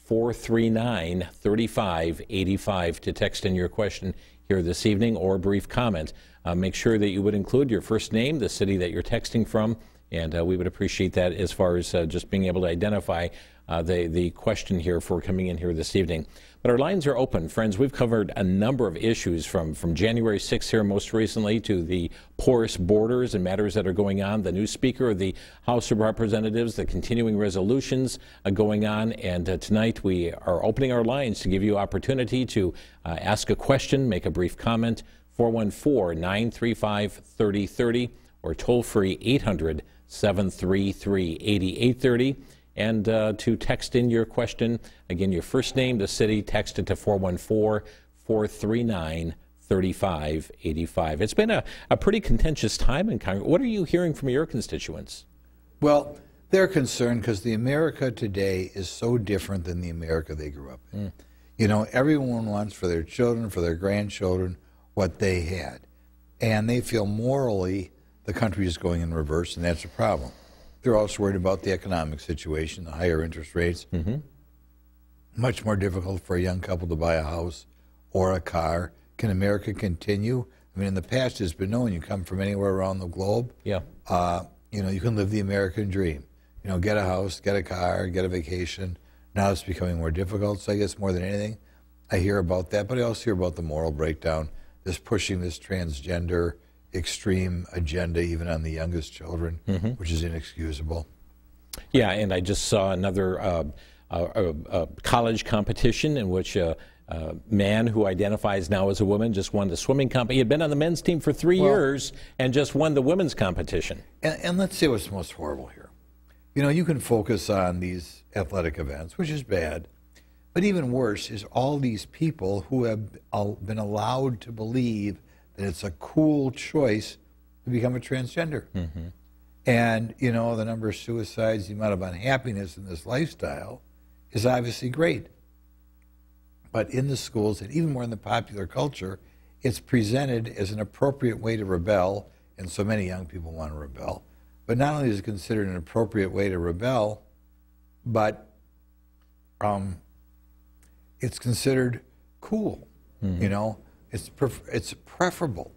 414-439-3585 to text in your question here this evening or brief comment. Make sure that you would include your first name, the city that you're texting from, and we would appreciate that as far as just being able to identify the question here for coming in here this evening. But our lines are open, friends. We've covered a number of issues from January 6th here most recently to the porous borders and matters that are going on, the new Speaker of the House of Representatives, the continuing resolutions going on. And tonight we are opening our lines to give you opportunity to ask a question, make a brief comment, 414-935-3030 or toll free 800-733-8830. And to text in your question, again, your first name, the city, text it to 414-439-3585. It's been a pretty contentious time in Congress. What are you hearing from your constituents? Well, they're concerned because the America today is so different than the America they grew up in. You know, everyone wants for their children, for their grandchildren, what they had. And they feel morally the country is going in reverse, and that's a problem. They're also worried about the economic situation, the higher interest rates. Much more difficult for a young couple to buy a house or a car. Can America continue? I mean, in the past, it's been known you come from anywhere around the globe. Yeah. You know, you can live the American dream. You know, get a house, get a car, get a vacation. Now it's becoming more difficult. So I guess more than anything, I hear about that. But I also hear about the moral breakdown, this pushing this transgender extreme agenda even on the youngest children, which is inexcusable. Yeah, and I just saw another college competition in which a man who identifies now as a woman just won the swimming competition. He had been on the men's team for 3 years and just won the women's competition. And let's say what's most horrible here. You know, you can focus on these athletic events, which is bad, but even worse is all these people who have been allowed to believe that it's a cool choice to become a transgender. And, you know, the number of suicides, the amount of unhappiness in this lifestyle is obviously great. But in the schools, and even more in the popular culture, it's presented as an appropriate way to rebel, and so many young people want to rebel. But not only is it considered an appropriate way to rebel, but it's considered cool, you know? It's preferable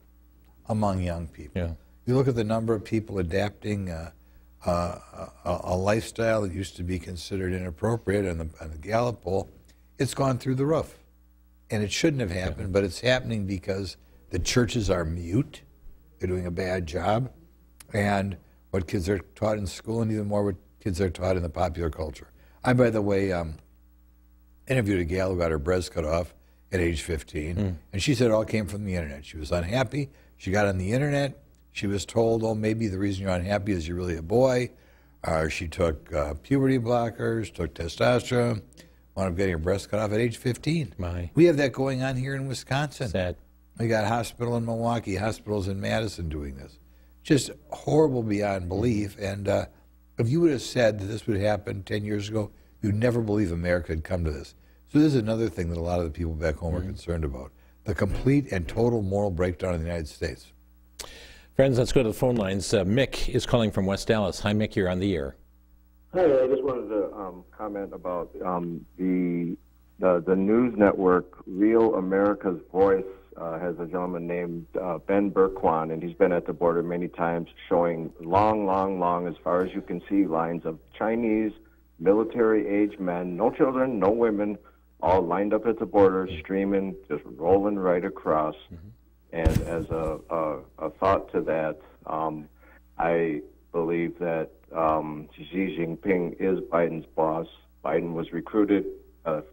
among young people. Yeah. You look at the number of people adapting a lifestyle that used to be considered inappropriate on the Gallup poll, it's gone through the roof. And it shouldn't have happened, but it's happening because the churches are mute. They're doing a bad job. And what kids are taught in school, and even more what kids are taught in the popular culture. I, by the way, interviewed a gal who got her breast cut off at age 15, and she said it all came from the internet. She was unhappy. She got on the internet. She was told, oh, maybe the reason you're unhappy is you're really a boy. She took puberty blockers, took testosterone, wound up getting her breast cut off at age 15. My. We have that going on here in Wisconsin. Sad. We got a hospital in Milwaukee, hospitals in Madison doing this. Just horrible beyond belief. And if you would have said that this would happen 10 years ago, you'd never believe America had come to this. So this is another thing that a lot of the people back home are concerned about, the complete and total moral breakdown of the United States. Friends, let's go to the phone lines. Mick is calling from West Dallas. Hi, Mick, you're on the air. Hi, I just wanted to comment about the news network, Real America's Voice, has a gentleman named Ben Berkwan, and he's been at the border many times showing long, as far as you can see, lines of Chinese military-age men, no children, no women, all lined up at the border, streaming, just rolling right across. And as a thought to that, I believe that Xi Jinping is Biden's boss. Biden was recruited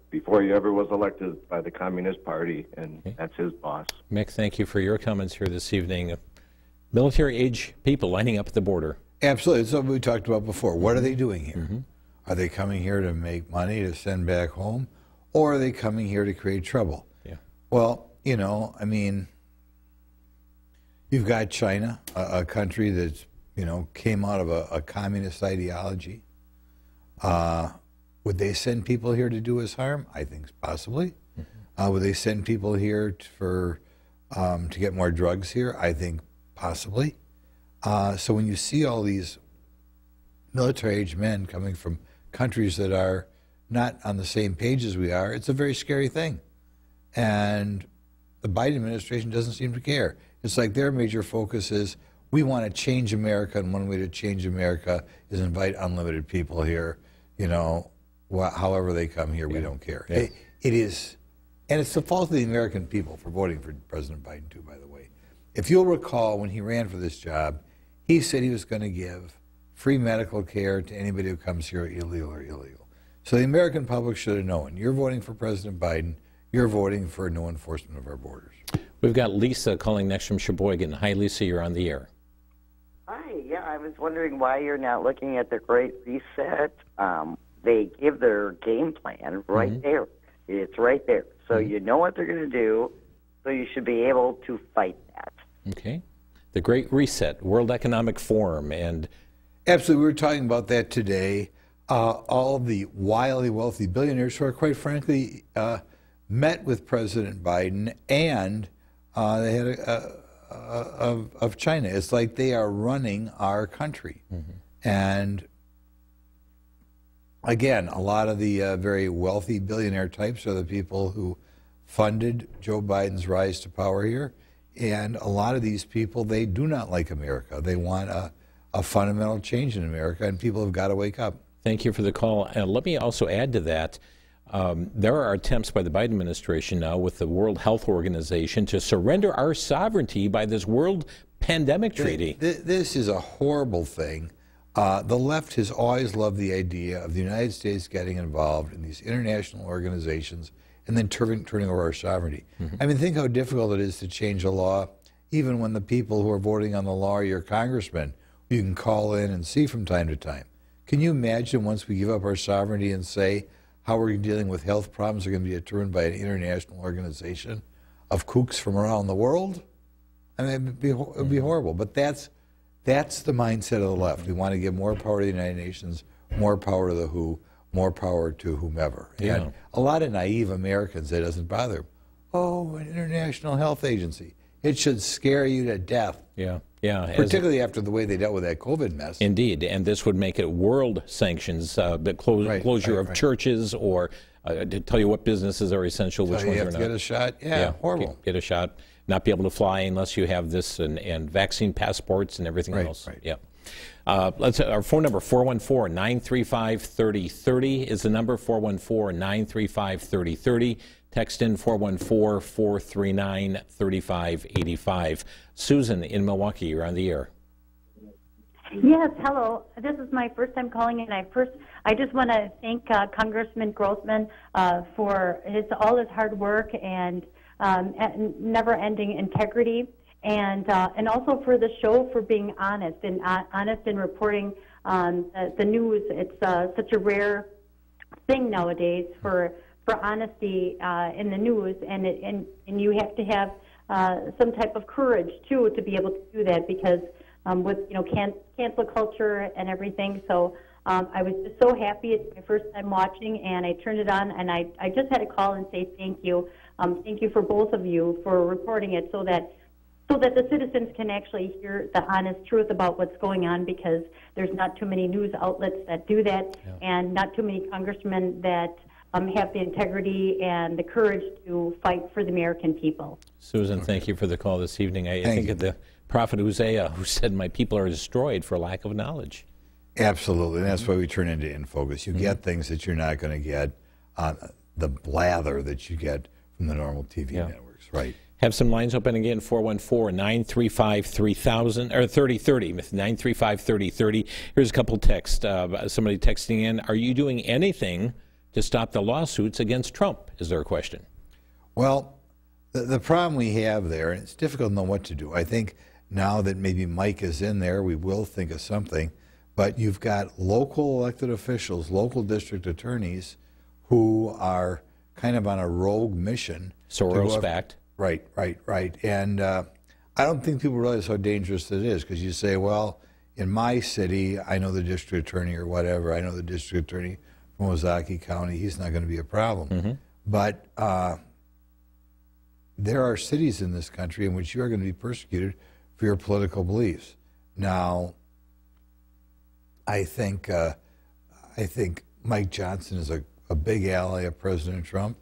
before he ever was elected by the Communist Party, and that's his boss. Mick, thank you for your comments here this evening. Military-age people lining up at the border. Absolutely. It's something we talked about before. What are they doing here? Are they coming here to make money to send back home, or are they coming here to create trouble? Yeah. Well, you know, I mean, you've got China, a country that's, you know, came out of a communist ideology. Would they send people here to do us harm? I think possibly. Would they send people here to get more drugs here? I think possibly. So when you see all these military-age men coming from countries that are not on the same page as we are, it's a very scary thing. And the Biden administration doesn't seem to care. It's like their major focus is, we want to change America, and one way to change America is invite unlimited people here. You know, however they come here, we don't care. Yeah. It is, and it's the fault of the American people for voting for President Biden, too, by the way. If you'll recall, when he ran for this job, he said he was going to give free medical care to anybody who comes here illegal or illegal. So the American public should have known, you're voting for President Biden, you're voting for no enforcement of our borders. We've got Lisa calling next from Sheboygan. Hi, Lisa, you're on the air. Hi, yeah, I was wondering why you're not looking at the Great Reset. They give their game plan right there. It's right there. So you know what they're going to do, so you should be able to fight that. Okay. The Great Reset, World Economic Forum, and... Absolutely, we were talking about that today. All the wildly wealthy billionaires who are, quite frankly, met with President Biden, and they had of China. It's like they are running our country. And again, a lot of the very wealthy billionaire types are the people who funded Joe Biden's rise to power here. And a lot of these people, they do not like America. They want a fundamental change in America, and people have got to wake up. Thank you for the call. Let me also add to that. There are attempts by the Biden administration now with the World Health Organization to surrender our sovereignty by this World Pandemic Treaty. This is a horrible thing. The left has always loved the idea of the United States getting involved in these international organizations and then turning over our sovereignty. I mean, think how difficult it is to change a law, even when the people who are voting on the law are your congressmen, who you can call in and see from time to time. Can you imagine once we give up our sovereignty and say how we're dealing with health problems are going to be determined by an international organization of kooks from around the world? I mean, it would be horrible. But that's the mindset of the left. We want to give more power to the United Nations, more power to the WHO, more power to whomever. Yeah. And a lot of naive Americans, that doesn't bother them. Oh, an international health agency. It should scare you to death. Yeah, yeah. Particularly after the way they dealt with that COVID mess. Indeed, and this would make it world sanctions, the closure of churches, or to tell you what businesses are essential, which ones are not. You have to get a shot? Yeah, horrible. Get a shot, not be able to fly unless you have this, and vaccine passports and everything else. Right. Yeah. Our phone number, 414-935-3030 is the number, 414-935-3030. Text in 414-439-3585. Susan in Milwaukee, you're on the air. Yes, hello. This is my first time calling in. I just want to thank Congressman Grothman for all his hard work and never-ending integrity, and also for the show for being honest and reporting the news. It's such a rare thing nowadays for honesty in the news, and you have to have some type of courage too to be able to do that, because with cancel culture and everything. So I was just so happy. It's my first time watching, and I turned it on, and I just had to call and say thank you. Thank you for both of you for reporting it, so that the citizens can actually hear the honest truth about what's going on, because there's not too many news outlets that do that, and not too many congressmen that have the integrity and the courage to fight for the American people. Susan, thank you for the call this evening. I think of the prophet Hosea, who said, "My people are destroyed for lack of knowledge." Absolutely, and that's why we turn into inFocus. You get things that you're not going to get on the blather that you get from the normal TV networks, right? Have some lines open again, 414-935-3000, or 3030, 935-3030. Here's a couple texts. Somebody texting in, are you doing anything to stop the lawsuits against Trump, is their question. Well, the problem we have there, and it's difficult to know what to do. I think now that maybe Mike is in there, we will think of something. But you've got local elected officials, local district attorneys, who are kind of on a rogue mission. Soros-backed. Right. And I don't think people realize how dangerous it is, because you say, well, in my city, I know the district attorney or whatever. I know the district attorney from Ozaukee County. He's not going to be a problem. But there are cities in this country in which you are going to be persecuted for your political beliefs. Now, I think Mike Johnson is a big ally of President Trump,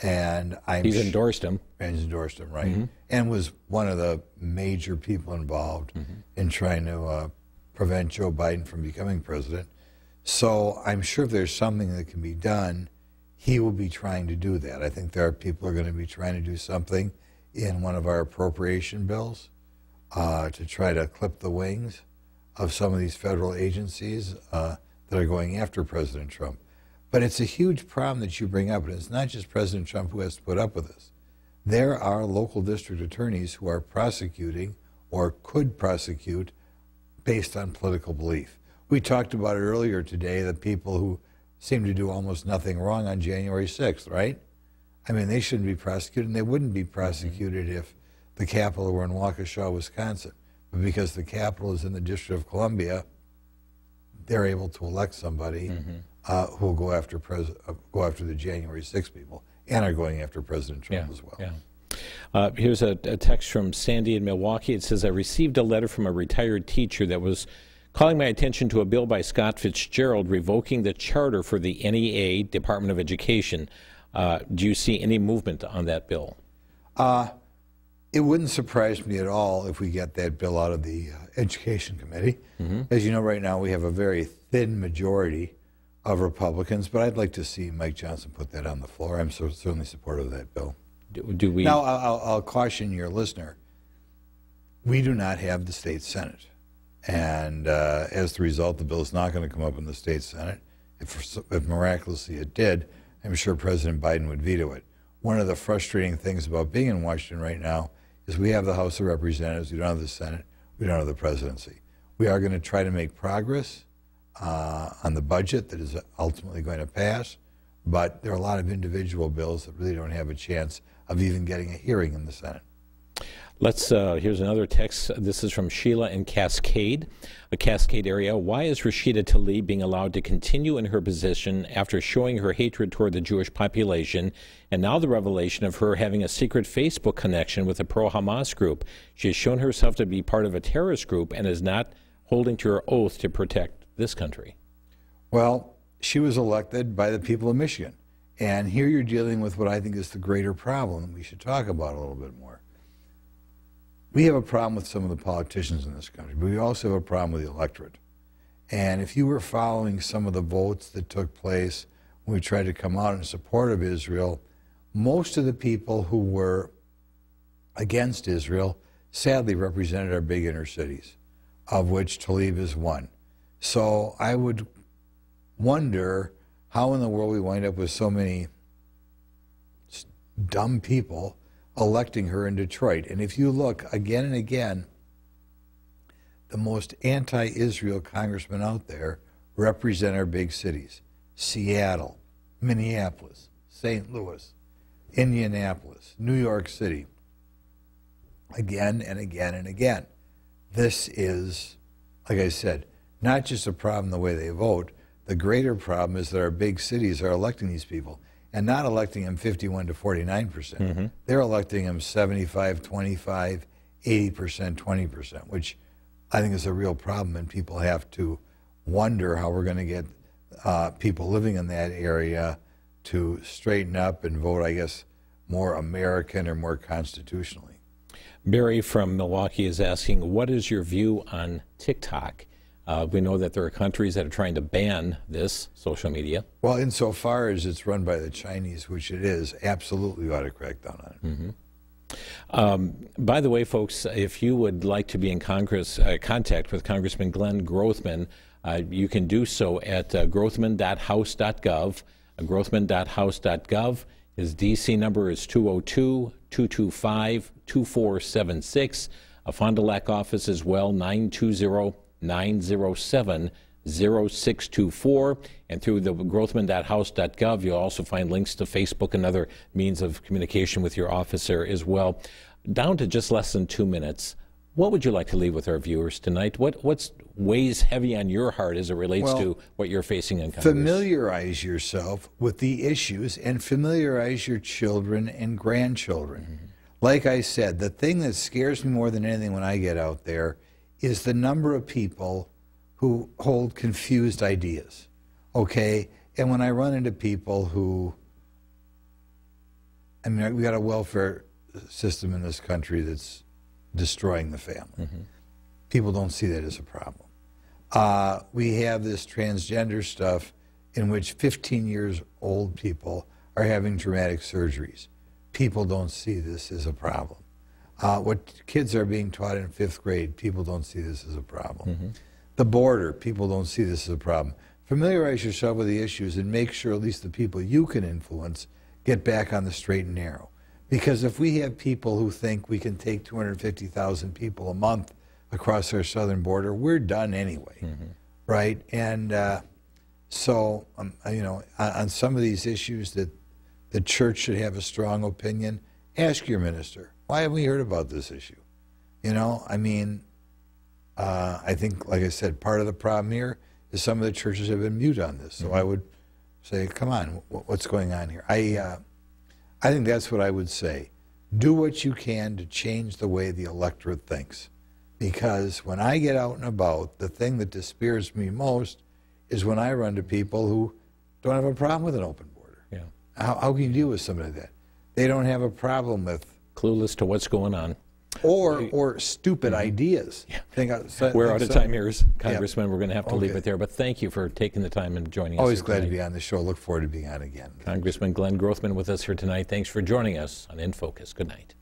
and he's endorsed him. And he's endorsed him, right? And was one of the major people involved in trying to prevent Joe Biden from becoming president. So I'm sure if there's something that can be done, he will be trying to do that. I think there are people who are going to be trying to do something in one of our appropriation bills to try to clip the wings of some of these federal agencies that are going after President Trump. But it's a huge problem that you bring up, and it's not just President Trump who has to put up with this. There are local district attorneys who are prosecuting or could prosecute based on political belief. We talked about it earlier today, the people who seem to do almost nothing wrong on January 6th, right? I mean, they shouldn't be prosecuted, and they wouldn't be prosecuted if the Capitol were in Waukesha, Wisconsin. But because the Capitol is in the District of Columbia, they're able to elect somebody who will go after the January 6th people, and are going after President Trump as well. Here's a text from Sandy in Milwaukee. It says, I received a letter from a retired teacher that was calling my attention to a bill by Scott Fitzgerald revoking the charter for the NEA, Department of Education. Do you see any movement on that bill? It wouldn't surprise me at all if we get that bill out of the Education Committee. As you know, right now we have a very thin majority of Republicans, but I'd like to see Mike Johnson put that on the floor. I'm certainly supportive of that bill. Do we? Now, I'll caution your listener. We do not have the state Senate. And as the result, the bill is not going to come up in the state Senate. If miraculously it did, I'm sure President Biden would veto it. One of the frustrating things about being in Washington right now is we have the House of Representatives, we don't have the Senate, we don't have the presidency. We are going to try to make progress on the budget that is ultimately going to pass, but there are a lot of individual bills that really don't have a chance of even getting a hearing in the Senate. Here's another text. This is from Sheila in Cascade, a Cascade area. Why is Rashida Tlaib being allowed to continue in her position after showing her hatred toward the Jewish population, and now the revelation of her having a secret Facebook connection with a pro-Hamas group? She has shown herself to be part of a terrorist group and is not holding to her oath to protect this country. Well, she was elected by the people of Michigan. And here you're dealing with what I think is the greater problem that we should talk about a little bit more. We have a problem with some of the politicians in this country, but we also have a problem with the electorate. And if you were following some of the votes that took place when we tried to come out in support of Israel, most of the people who were against Israel sadly represented our big inner cities, of which Tlaib is one. So I would wonder how in the world we wind up with so many dumb people electing her in Detroit. And if you look again and again, the most anti-Israel congressmen out there represent our big cities. Seattle, Minneapolis, St. Louis, Indianapolis, New York City, again and again and again. This is, like I said, not just a problem the way they vote. The greater problem is that our big cities are electing these people and not electing them 51 to 49%. They're electing them 75, 25, 80%, 20%, which I think is a real problem, and people have to wonder how we're going to get people living in that area to straighten up and vote, I guess, more American or more constitutionally. Barry from Milwaukee is asking, what is your view on TikTok? We know that there are countries that are trying to ban this social media. Well, insofar as it's run by the Chinese, which it is, absolutely ought to crack down on it. By the way, folks, if you would like to be in contact with Congressman Glenn Grothman, you can do so at grothman.house.gov, grothman.house.gov. His DC number is 202-225-2476. A Fond du Lac office as well, 920-907-0624. And through the grothman.house.gov, you'll also find links to Facebook and other means of communication with your officer as well. Down to just less than 2 minutes, what would you like to leave with our viewers tonight? What weighs heavy on your heart as it relates to what you're facing in Congress? Familiarize yourself with the issues and familiarize your children and grandchildren. Like I said, the thing that scares me more than anything when I get out there is the number of people who hold confused ideas, okay? And when I run into people who, I mean, we got a welfare system in this country that's destroying the family. People don't see that as a problem. We have this transgender stuff in which 15 years old people are having dramatic surgeries. People don't see this as a problem. What kids are being taught in 5th grade, people don't see this as a problem. The border, people don't see this as a problem. Familiarize yourself with the issues and make sure at least the people you can influence get back on the straight and narrow. Because if we have people who think we can take 250,000 people a month across our southern border, we're done anyway, right? And so, you know, on some of these issues that the church should have a strong opinion, ask your minister, why haven't we heard about this issue? You know, I mean, I think, like I said, part of the problem here is some of the churches have been mute on this. So I would say, come on, what's going on here? I think that's what I would say. Do what you can to change the way the electorate thinks. Because when I get out and about, the thing that dispirits me most is when I run to people who don't have a problem with an open border. How can you deal with somebody like that? They don't have a problem with... Clueless to what's going on. Or stupid ideas. We're out of time here, Congressman. We're going to have to leave it there. But thank you for taking the time and joining us. Always glad to be on the show. Look forward to being on again. Congressman Glenn Grothman with us here tonight. Thanks for joining us on inFocus. Good night.